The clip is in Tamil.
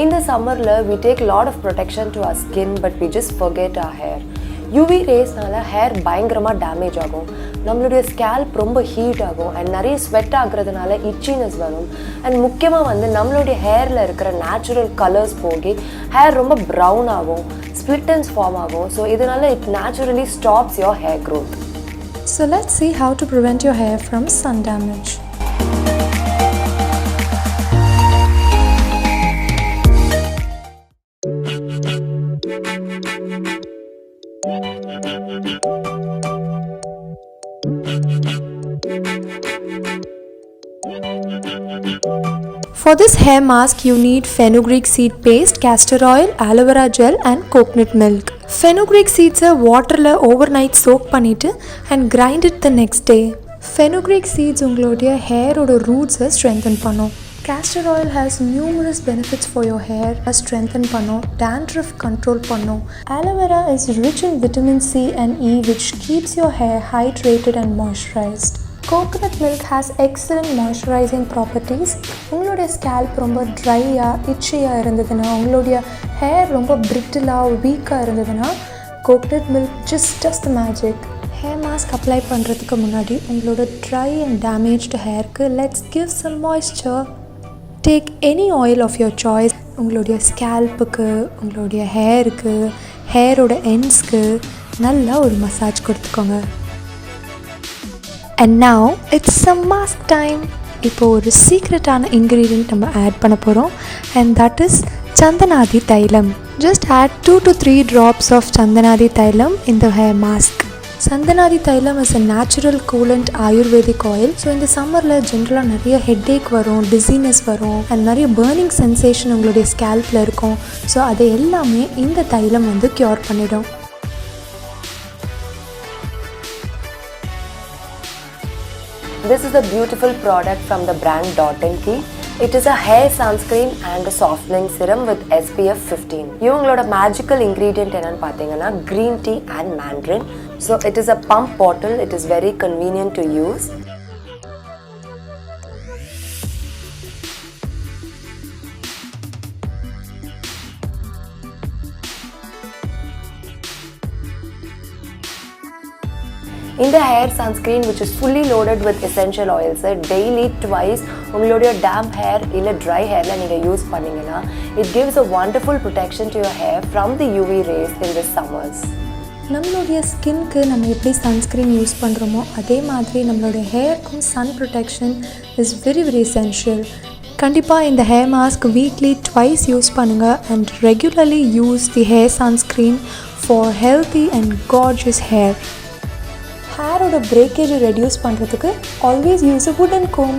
In the summer, we take a lot of protection to our skin, but we just forget our hair. UV rays nala hair பயங்கரமா டேமேஜ் ஆகும். நம்மளுடைய ஸ்கேல்ப் ரொம்ப ஹீட் ஆகும் and நிறைய ஸ்வெட் ஆகுறதுனால itchiness வரும். and முக்கியமா வந்து நம்மளுடைய ஹேர்ல இருக்கிற நேச்சுரல் கலர்ஸ் போகி ஹேர் ரொம்ப brown ஆகும், split ends form ஆகும். so இதனால it naturally stops your hair growth. So let's see how to prevent your hair from sun damage. For this hair mask, you need fenugreek seed paste, castor oil, aloe vera gel and coconut milk. Fenugreek seeds are water la overnight soak பண்ணிட்டு and grind it the next day. Fenugreek seeds உங்களுடைய hair oda roots strengthen பண்ணும். Castor oil has numerous benefits for your hair. Strengthen பண்ணும், dandruff control பண்ணும். Aloe vera is rich in vitamin C and E which keeps your hair hydrated and moisturized. Coconut milk has excellent moisturizing properties. உங்களுடைய ஸ்கேல்ப் ரொம்ப ட்ரையாக இச்சியாக இருந்ததுன்னா, உங்களுடைய ஹேர் ரொம்ப பிரிட்டிலாக வீக்காக இருந்ததுன்னா, coconut milk just does the magic. Hair mask apply பண்ணுறதுக்கு முன்னாடி உங்களோட ட்ரை அண்ட் டேமேஜ்டு ஹேருக்கு let's give some moisture. Take any oil of your choice. உங்களுடைய ஸ்கேல்ப்புக்கு, உங்களுடைய ஹேருக்கு, ஹேரோட எண்ட்ஸ்க்கு நல்லா ஒரு மசாஜ் கொடுத்துக்கோங்க. And now it's some mask time. இப்போ ஒரு சீக்ரெட்டான இன்க்ரீடியன்ட் நம்ம ஆட் பண்ண போகிறோம் and that is Chandanadi Thailam. Just add 2 to 3 drops of Chandanadi Thailam in the hair mask. Chandanadi Thailam is a natural coolant Ayurvedic oil. So இந்த சம்மரில் ஜென்ரலாக நிறைய ஹெட்டேக் வரும், டிசீனஸ் வரும் அண்ட் நிறைய பேர்னிங் சென்சேஷன் உங்களுடைய ஸ்கேல்பில் இருக்கும். ஸோ அதை எல்லாமே இந்த தைலம் வந்து க்யூர் பண்ணிடும். This is a beautiful product from the brand Dot & Key. It is a hair sunscreen and a softening serum with SPF 15. இவங்களோட magical ingredient என்னன்னு பார்த்தீங்கன்னா green tea and mandarin. So it is a pump bottle. It is very convenient to use. In the hair sunscreen which is fully loaded with essential oils, daily twice உங்களுடைய damp hair இல்ல dry hairல நீங்க யூஸ் பண்ணீங்கன்னா it gives a wonderful protection to your hair from the UV rays in the summers. நம்மளுடைய ஸ்கின்க்கு நம்ம எப்படி சன்ஸ்க்ரீன் யூஸ் பண்ணுறோமோ அதே மாதிரி நம்மளுடைய ஹேர்க்கும் sun protection is very very essential. கண்டிப்பாக இந்த hair mask weekly twice use பண்ணுங்கள் and regularly use the hair sunscreen for healthy and gorgeous hair. ஹேரோட பிரேக்கேஜை ரெடியூஸ் பண்ணுறதுக்கு always use a wooden Kom.